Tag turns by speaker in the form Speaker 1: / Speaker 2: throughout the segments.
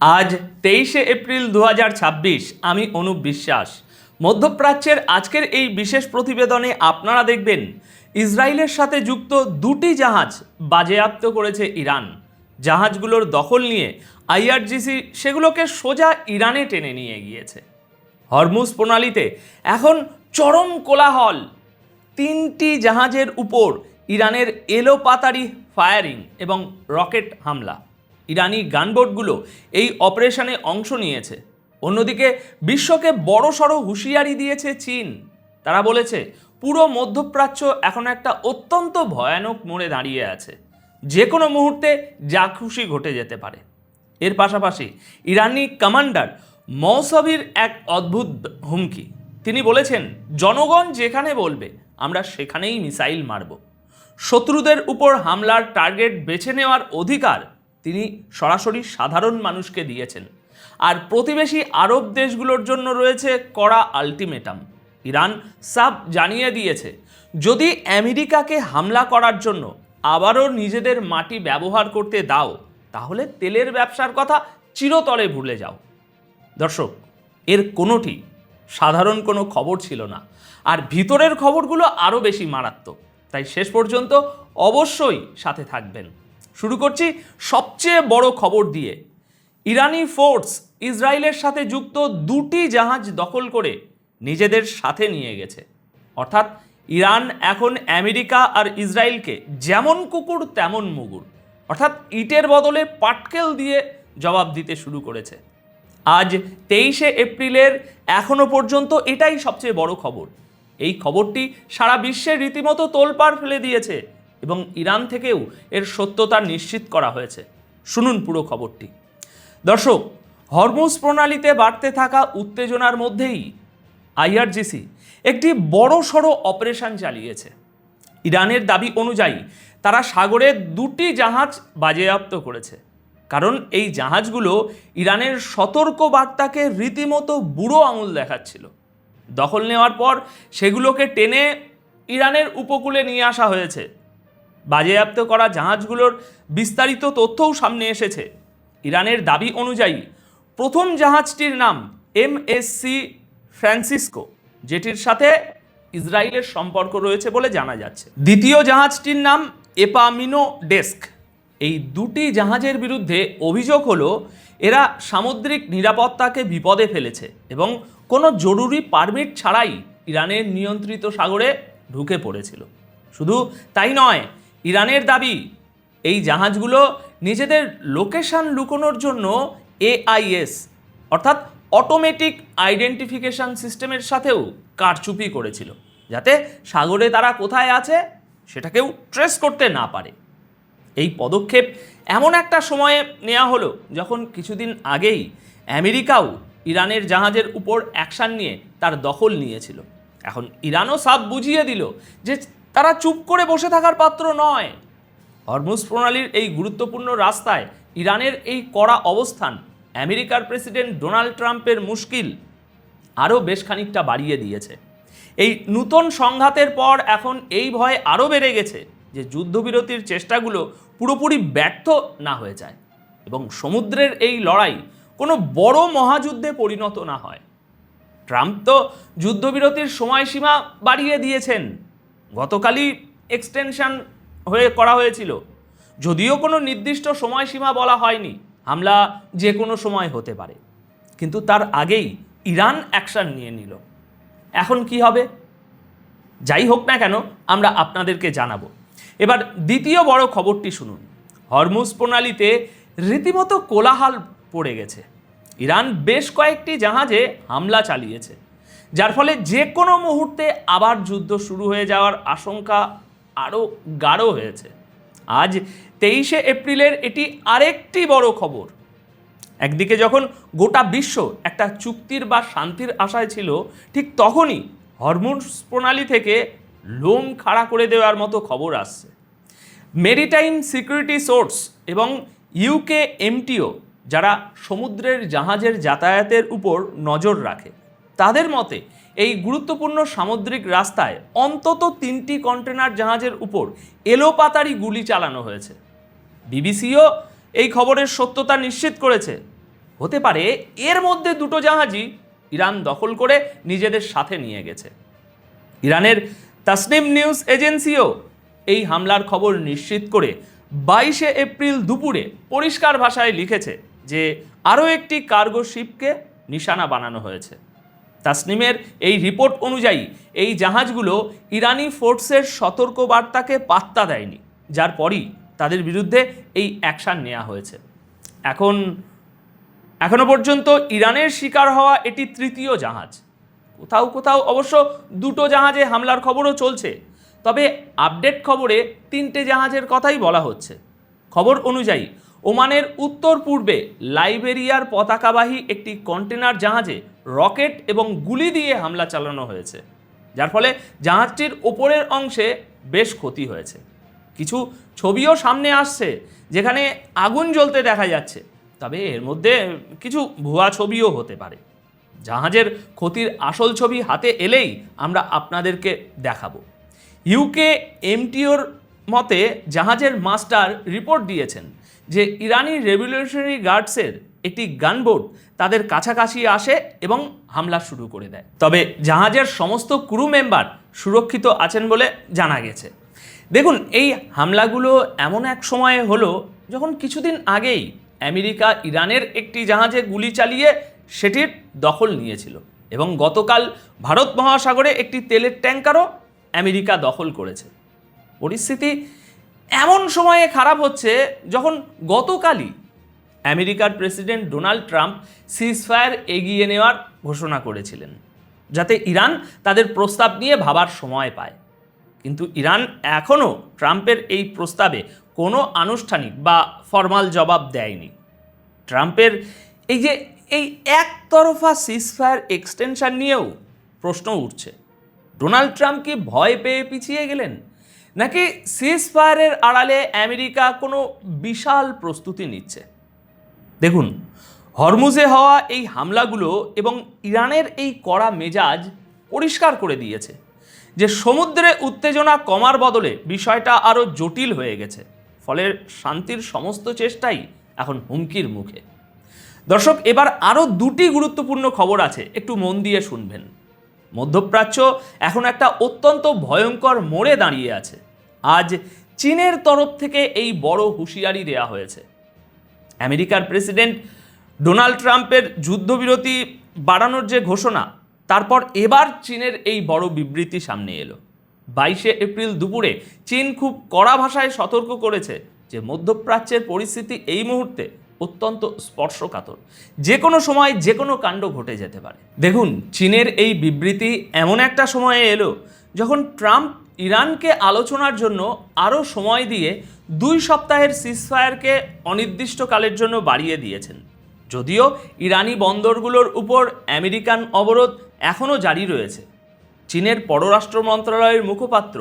Speaker 1: আজ 23শে এপ্রিল 2026। আমি অনুপ বিশ্বাস। মধ্যপ্রাচ্যের আজকের এই বিশেষ প্রতিবেদনে আপনারা দেখবেন ইসরায়েলের সাথে যুক্ত দুটি জাহাজ বাজেয়াপ্ত করেছে ইরান। জাহাজগুলোর দখল নিয়ে আইআরজিসি সেগুলোকে সোজা ইরানে টেনে নিয়ে গিয়েছে। হরমুজ প্রণালীতে এখন চরম কোলাহল। তিনটি জাহাজের উপর ইরানের এলোপাতাড়ি ফায়ারিং এবং রকেট হামলা। ইরানি গানবোটগুলো এই অপারেশনে অংশ নিয়েছে। অন্যদিকে বিশ্বকে বড়সড় হুঁশিয়ারি দিয়েছে চীন। তারা বলেছে পুরো মধ্যপ্রাচ্য এখন একটা অত্যন্ত ভয়ানক মোড়ে দাঁড়িয়ে আছে, যে কোনো মুহূর্তে যা খুশি ঘটে যেতে পারে। এর পাশাপাশি ইরানি কমান্ডার মৌসবির এক অদ্ভুত হুমকি। তিনি বলেছেন, জনগণ যেখানে বলবে আমরা সেখানেই মিসাইল মারব। শত্রুদের উপর হামলার টার্গেট বেছে নেওয়ার অধিকার তিনি সরাসরি সাধারণ মানুষকে দিয়েছেন। আর প্রতিবেশী আরব দেশগুলোর জন্য রয়েছে কড়া আলটিমেটাম। ইরান সাফ জানিয়ে দিয়েছে, যদি আমেরিকাকে হামলা করার জন্য আবারও নিজেদের মাটি ব্যবহার করতে দাও, তাহলে তেলের ব্যবসার কথা চিরতরে ভুলে যাও। দর্শক, এর কোনোটি সাধারণ কোনো খবর ছিল না, আর ভিতরের খবরগুলো আরও বেশি মারাত্মক। তাই শেষ পর্যন্ত অবশ্যই সাথে থাকবেন। শুরু করছি সবচেয়ে বড় খবর দিয়ে। ইরানি ফোর্স ইসরায়েলের সাথে যুক্ত দুটি জাহাজ দখল করে নিজেদের সাথে নিয়ে গেছে। অর্থাৎ ইরান এখন আমেরিকা আর ইসরায়েলকে যেমন কুকুর তেমন মুগুর, অর্থাৎ ইটের বদলে পাটকেল দিয়ে জবাব দিতে শুরু করেছে। আজ 23শে এপ্রিলের এখনো পর্যন্ত এটাই সবচেয়ে বড় খবর। এই খবরটি সারা বিশ্বের রীতিমতো তোলপাড় ফেলে দিয়েছে এবং ইরান থেকেও এর সত্যতা নিশ্চিত করা হয়েছে। শুনুন পুরো খবরটি। দর্শক, হরমুজ প্রণালীতে বাড়তে থাকা উত্তেজনার মধ্যেই আইআরজিসি একটি বড়সড় অপারেশন চালিয়েছে। ইরানের দাবি অনুযায়ী তারা সাগরে দুটি জাহাজ বাজেয়াপ্ত করেছে, কারণ এই জাহাজগুলো ইরানের সতর্ক বার্তাকে রীতিমতো বুড়ো আঙুল দেখাচ্ছিল। দখল নেওয়ার পর সেগুলোকে টেনে ইরানের উপকূলে নিয়ে আসা হয়েছে। বাজেয়াপ্ত করা জাহাজগুলোর বিস্তারিত তথ্যও সামনে এসেছে। ইরানের দাবি অনুযায়ী প্রথম জাহাজটির নাম এমএসসি ফ্রান্সিসকো, যেটির সাথে ইসরায়েলের সম্পর্ক রয়েছে বলে জানা যাচ্ছে। দ্বিতীয় জাহাজটির নাম এপামিনো ডেস্ক। এই দুটি জাহাজের বিরুদ্ধে অভিযোগ হলো এরা সামুদ্রিক নিরাপত্তাকে বিপদে ফেলেছে এবং কোনো জরুরি পারমিট ছাড়াই ইরানের নিয়ন্ত্রিত সাগরে ঢুকে পড়েছিল। শুধু তাই নয়, ইরানের দাবি এই জাহাজগুলো নিজেদের লোকেশন লুকোনোর জন্য এআইএস অর্থাৎ অটোমেটিক আইডেন্টিফিকেশন সিস্টেমের সাথেও কারচুপি করেছিল, যাতে সাগরে তারা কোথায় আছে সেটা কেউ ট্রেস করতে না পারে। এই পদক্ষেপ এমন একটা সময়ে নেওয়া হলো যখন কিছুদিন আগেই আমেরিকাও ইরানের জাহাজের উপর অ্যাকশান নিয়ে তার দখল নিয়েছিল। এখন ইরানও সাফ বুঝিয়ে দিল যে তারা চুপ করে বসে থাকার পাত্র নয়। হরমুজ প্রণালীর এই গুরুত্বপূর্ণ রাস্তায় ইরানের এই কড়া অবস্থান আমেরিকার প্রেসিডেন্ট ডোনাল্ড ট্রাম্পের মুশকিল আরও বেশ খানিকটা বাড়িয়ে দিয়েছে। এই নূতন সংঘাতের পর এখন এই ভয় আরও বেড়ে গেছে যে যুদ্ধবিরতির চেষ্টাগুলো পুরোপুরি ব্যর্থ না হয়ে যায় এবং সমুদ্রের এই লড়াই কোনো বড় মহাযুদ্ধে পরিণত না হয়। ট্রাম্প তো যুদ্ধবিরতির সময়সীমা বাড়িয়ে দিয়েছেন। গতকালই এক্সটেনশন করা হয়েছিল, যদিও কোনো নির্দিষ্ট সময়সীমা বলা হয়নি। হামলা যে কোনো সময় হতে পারে, কিন্তু তার আগেই ইরান অ্যাকশন নিয়ে নিল। এখন কি হবে? যাই হোক না কেন, আমরা আপনাদেরকে জানাবো। এবার দ্বিতীয় বড় খবরটি শুনুন। হরমুজ প্রণালীতে রীতিমতো কোলাহল পড়ে গেছে। ইরান বেশ কয়েকটি জাহাজে হামলা চালিয়েছে, যার ফলে যে কোনো মুহূর্তে আবার যুদ্ধ শুরু হয়ে যাওয়ার আশঙ্কা আরও গাঢ় হয়েছে। আজ 23শে এপ্রিলের এটি আরেকটি বড় খবর। একদিকে যখন গোটা বিশ্ব একটা চুক্তির বা শান্তির আশায় ছিল, ঠিক তখনই হরমুজ প্রণালী থেকে লোম খাড়া করে দেওয়ার মতো খবর আসছে। মেরিটাইম সিকিউরিটি সোর্স এবং ইউকে এমটিও, যারা সমুদ্রের জাহাজের যাতায়াতের উপর নজর রাখে, তাদের মতে এই গুরুত্বপূর্ণ সামুদ্রিক রাস্তায় অন্তত 3টি কন্টেনার জাহাজের উপর এলোপাতাড়ি গুলি চালানো হয়েছে। বিবিসিও এই খবরের সত্যতা নিশ্চিত করেছে। হতে পারে এর মধ্যে দুটো জাহাজই ইরান দখল করে নিজেদের সাথে নিয়ে গেছে। ইরানের তাসনিম নিউজ এজেন্সিও এই হামলার খবর নিশ্চিত করে 22 এপ্রিল দুপুরে পরিষ্কার ভাষায় লিখেছে যে আরও একটি কার্গো শিপকে নিশানা বানানো হয়েছে। তাসনিমের এই রিপোর্ট অনুযায়ী এই জাহাজগুলো ইরানি ফোর্সের সতর্কবার্তাকে পাত্তা দেয়নি, যার পরই তাদের বিরুদ্ধে এই অ্যাকশন নেওয়া হয়েছে। এখনো পর্যন্ত ইরানের শিকার হওয়া এটি তৃতীয় জাহাজ। কোথাও কোথাও অবশ্য দুটো জাহাজে হামলার খবরও চলছে, তবে আপডেট খবরে 3টে জাহাজের কথাই বলা হচ্ছে। খবর অনুযায়ী ওমানের উত্তর পূর্বে লাইবেরিয়ার পতাকাবাহী একটি কন্টেনার জাহাজে রকেট এবং গুলি দিয়ে হামলা চালানো হয়েছে, যার ফলে জাহাজটির ওপরের অংশে বেশ ক্ষতি হয়েছে। কিছু ছবিও সামনে আসছে যেখানে আগুন জ্বলতে দেখা যাচ্ছে, তবে এর মধ্যে কিছু ভুয়া ছবিও হতে পারে। জাহাজের ক্ষতির আসল ছবি হাতে এলেই আমরা আপনাদেরকে দেখাবো। ইউকে এমটিওর মতে জাহাজের মাস্টার রিপোর্ট দিয়েছেন যে ইরানি রেভলিউশনারি গার্ডসের একটি গানবোট তাদের কাছাকাছি আসে এবং হামলা শুরু করে দেয়। তবে জাহাজের সমস্ত ক্রু মেম্বার সুরক্ষিত আছেন বলে জানা গেছে। দেখুন, এই হামলাগুলো এমন এক সময়ে হলো যখন কিছুদিন আগেই আমেরিকা ইরানের একটি জাহাজে গুলি চালিয়ে সেটির দখল নিয়েছিল এবং গতকাল ভারত মহাসাগরে একটি তেলের ট্যাঙ্কারও আমেরিকা দখল করেছে। পরিস্থিতি এমন সময়ে খারাপ হচ্ছে যখন গতকালই আমেরিকার প্রেসিডেন্ট ডোনাল্ড ট্রাম্প সিজফায়ার এগিয়ে নেওয়ার ঘোষণা করেছিলেন, যাতে ইরান তাদের প্রস্তাব নিয়ে ভাবার সময় পায়। কিন্তু ইরান এখনও ট্রাম্পের এই প্রস্তাবে কোনো আনুষ্ঠানিক বা ফর্মাল জবাব দেয়নি। ট্রাম্পের এই একতরফা সিজফায়ার এক্সটেনশন নিয়েও প্রশ্ন উঠছে। ডোনাল্ড ট্রাম্প কি ভয় পেয়ে পিছিয়ে গেলেন, নাকি সিজফায়ারের আড়ালে আমেরিকা কোনো বিশাল প্রস্তুতি নিচ্ছে? দেখুন, হরমুজে হওয়া এই হামলাগুলো এবং ইরানের এই কড়া মেজাজ পরিষ্কার করে দিয়েছে যে সমুদ্রে উত্তেজনা কমার বদলে বিষয়টা আরও জটিল হয়ে গেছে। ফলে শান্তির সমস্ত চেষ্টাই এখন হুমকির মুখে। দর্শক, এবার আরও দুটি গুরুত্বপূর্ণ খবর আছে, একটু মন দিয়ে শুনবেন। মধ্যপ্রাচ্য এখন একটা অত্যন্ত ভয়ঙ্কর মোড়ে দাঁড়িয়ে আছে। আজ চীনের তরফ থেকে এই বড় হুঁশিয়ারি দেওয়া হয়েছে। আমেরিকার প্রেসিডেন্ট ডোনাল্ড ট্রাম্পের যুদ্ধবিরতি বাড়ানোর যে ঘোষণা, তারপর এবার চীনের এই বড় বিবৃতি সামনে এলো। 22 এপ্রিল দুপুরে চীন খুব কড়া ভাষায় সতর্ক করেছে যে মধ্যপ্রাচ্যের পরিস্থিতি এই মুহূর্তে অত্যন্ত স্পর্শকাতর, যে কোনো সময় যে কোনো কাণ্ড ঘটে যেতে পারে। দেখুন, চীনের এই বিবৃতি এমন একটা সময়ে এলো যখন ট্রাম্প ইরানকে আলোচনার জন্য আরও সময় দিয়ে 2 সপ্তাহের সিজফায়ারকে অনির্দিষ্টকালের জন্য বাড়িয়ে দিয়েছেন। যদিও ইরানি বন্দরগুলোর উপর আমেরিকান অবরোধ এখনও জারি রয়েছে। চীনের পররাষ্ট্র মন্ত্রণালয়ের মুখপাত্র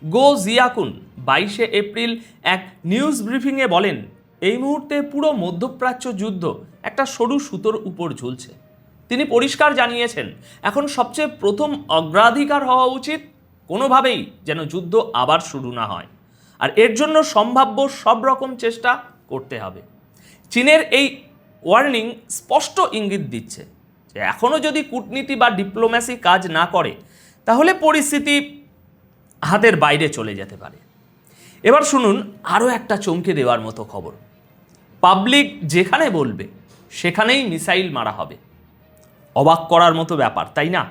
Speaker 1: গো জিয়াকুন 22 এপ্রিল এক নিউজ ব্রিফিংয়ে বলেন, এই মুহূর্তে পুরো মধ্যপ্রাচ্য যুদ্ধ একটা সরু সুতোর উপর ঝুলছে। তিনি পরিষ্কার জানিয়েছেন, এখন সবচেয়ে প্রথম অগ্রাধিকার হওয়া উচিত কোনোভাবেই যেন যুদ্ধ আবার শুরু না হয়, আর এর জন্য সম্ভাব্য সব রকম চেষ্টা করতে হবে। চীনের এই ওয়ার্নিং স্পষ্ট ইঙ্গিত দিচ্ছে যে এখনও যদি কূটনীতি বা ডিপ্লোম্যাসি কাজ না করে তাহলে পরিস্থিতি হাতের বাইরে চলে যেতে পারে। এবার শুনুন আরও একটা চমকে দেওয়ার মতো খবর। পাবলিক যেখানে বলবে সেখানেই মিসাইল মারা হবে। অবাক করার মতো ব্যাপার, তাই না?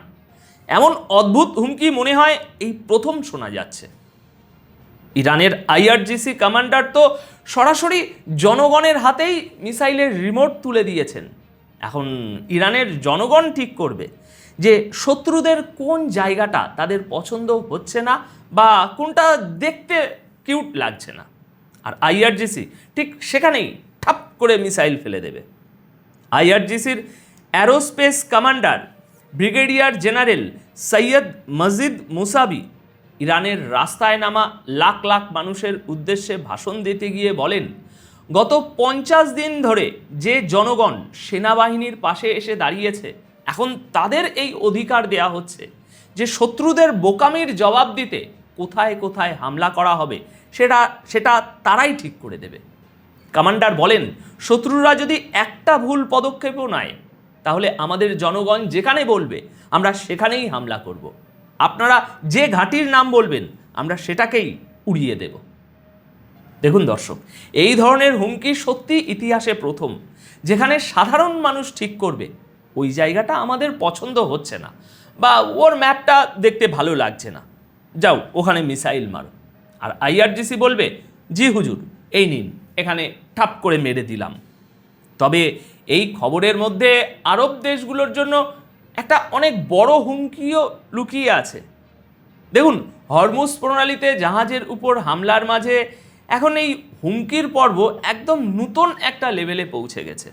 Speaker 1: এমন অদ্ভুত হুমকি মনে হয় এই প্রথম শোনা যাচ্ছে। ইরানের আইআরজিসি কমান্ডার তো সরাসরি জনগণের হাতেই মিসাইলের রিমোট তুলে দিয়েছেন। এখন ইরানের জনগণ ঠিক করবে যে শত্রুদের কোন জায়গাটা তাদের পছন্দ হচ্ছে না বা কোনটা দেখতে কিউট লাগছে না, আর আইআরজিসি ঠিক সেখানেই ঠাপ করে মিসাইল ফেলে দেবে। আইআরজিসির aerospace commander brigadier general Syed Majid Mousavi ইরানের রাস্তায় নামা লাখ লাখ মানুষের উদ্দেশ্যে ভাষণ দিতে গিয়ে বলেন, গত 50 দিন ধরে যে জনগণ সেনাবাহিনীর পাশে এসে দাঁড়িয়েছে, এখন তাদের এই অধিকার দেয়া হচ্ছে যে শত্রুদের বোকামির জবাব দিতে কোথায় কোথায় হামলা করা হবে সেটা তারাই ঠিক করে দেবে। কমান্ডার বলেন, শত্রুরা যদি একটা ভুল পদক্ষেপও নেয় তাহলে আমাদের জনগণ যেখানে বলবে আমরা সেখানেই হামলা করব। আপনারা যে ঘাঁটির নাম বলবেন আমরা সেটাকেই উড়িয়ে দেব। দেখুন দর্শক, এই ধরনের হুমকি সত্যি ইতিহাসে প্রথম। যেখানে সাধারণ মানুষ ঠিক করবে ওই জায়গাটা আমাদের পছন্দ হচ্ছে না, বা ওর ম্যাপটা দেখতে ভালো লাগছে না, যাও ওখানে মিসাইল মারো। আর আইআরজিসি বলবে, জি হুজুর, এই নিন, এখানে ঠাপ করে মেরে দিলাম। তবে এই খবরের মধ্যে আরব দেশগুলোর জন্য একটা অনেক বড় হুমকিও লুকিয়ে আছে। দেখুন, হরমুজ প্রণালীতে জাহাজের উপর হামলার মাঝে এখন এই হুমকির পর্ব একদম নতুন একটা লেভেলে পৌঁছে গেছে।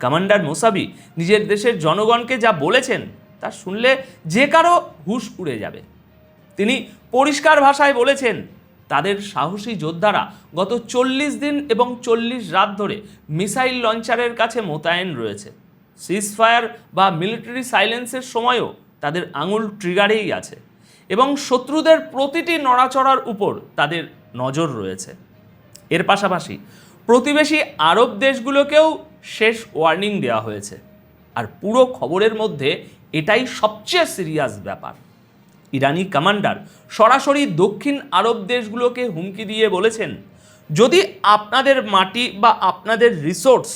Speaker 1: কমান্ডার মোসাবি নিজের দেশের জনগণকে যা বলেছেন তা শুনলে যে কারো হুঁশ উড়ে যাবে। তিনি পরিষ্কার ভাষায় বলেছেন, তাদের সাহসী যোদ্ধারা গত 40 দিন এবং 40 রাত ধরে মিসাইল লঞ্চারের কাছে মোতায়েন রয়েছে। সিজফায়ার বা মিলিটারি সাইলেন্সের সময়ও তাদের আঙুল ট্রিগারেই আছে এবং শত্রুদের প্রতিটি নড়াচড়ার উপর তাদের নজর রয়েছে। এর পাশাপাশি প্রতিবেশী আরব দেশগুলোকেও শেষ ওয়ার্নিং দেওয়া হয়েছে। আর পুরো খবরের মধ্যে এটাই সবচেয়ে সিরিয়াস ব্যাপার। ইরানি কমান্ডার সরাসরি দক্ষিণ আরব দেশগুলোকে হুমকি দিয়ে বলেছেন, যদি আপনাদের মাটি বা আপনাদের রিসোর্স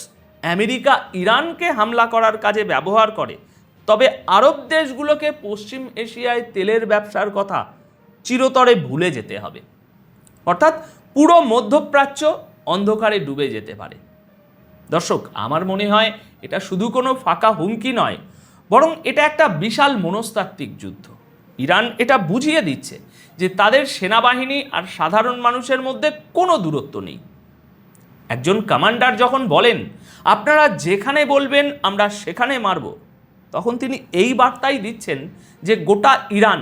Speaker 1: আমেরিকা ইরানকে হামলা করার কাজে ব্যবহার করে, তবে আরব দেশগুলোকে পশ্চিম এশিয়ায় তেলের ব্যবসার কথা চিরতরে ভুলে যেতে হবে। অর্থাৎ পুরো মধ্যপ্রাচ্য অন্ধকারে ডুবে যেতে পারে। দর্শক, আমার মনে হয় এটা শুধু কোনো ফাঁকা হুমকি নয়, বরং এটা একটা বিশাল মনস্তাত্ত্বিক যুদ্ধ। ইরান এটা বুঝিয়ে দিচ্ছে যে তাদের সেনাবাহিনী আর সাধারণ মানুষের মধ্যে কোনো দূরত্ব নেই। একজন কমান্ডার যখন বলেন, আপনারা যেখানে বলবেন আমরা সেখানে মারব, তখন তিনি এই বার্তাই দিচ্ছেন যে গোটা ইরান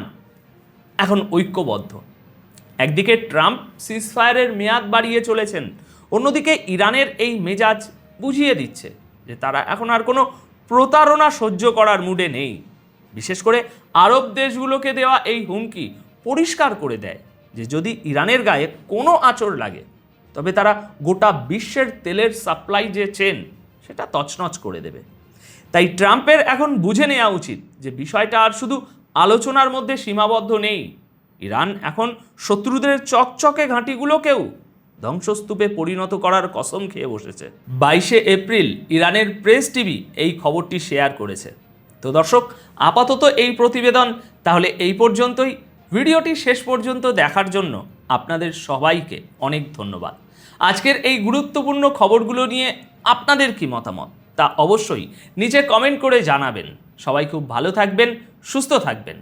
Speaker 1: এখন ঐক্যবদ্ধ। একদিকে ট্রাম্প সিজফায়ারের মেয়াদ বাড়িয়ে চলেছেন, অন্যদিকে ইরানের এই মেজাজ বুঝিয়ে দিচ্ছে যে তারা এখন আর কোনো প্রতারণা সহ্য করার মুডে নেই। বিশেষ করে আরব দেশগুলোকে দেওয়া এই হুমকি পরিষ্কার করে দেয় যে যদি ইরানের গায়ে কোনো আঁচড় লাগে তবে তারা গোটা বিশ্বের তেলের সাপ্লাই যে চেন সেটা তছনছ করে দেবে। তাই ট্রাম্পের এখন বুঝে নেওয়া উচিত যে বিষয়টা আর শুধু আলোচনার মধ্যে সীমাবদ্ধ নেই। ইরান এখন শত্রুদের চকচকে ঘাঁটিগুলোকেও ধ্বংসস্তূপে পরিণত করার কসম খেয়ে বসেছে। 22 এপ্রিল ইরানের প্রেস টিভি এই খবরটি শেয়ার করেছে। তো দর্শক, আপাতত এই প্রতিবেদন তাহলে এই পর্যন্তই। ভিডিওটি শেষ পর্যন্ত দেখার জন্য আপনাদের সবাইকে অনেক ধন্যবাদ। আজকের এই গুরুত্বপূর্ণ খবরগুলো নিয়ে আপনাদের কি মতামত তা অবশ্যই নিচে কমেন্ট করে জানাবেন। সবাই খুব ভালো থাকবেন, সুস্থ থাকবেন।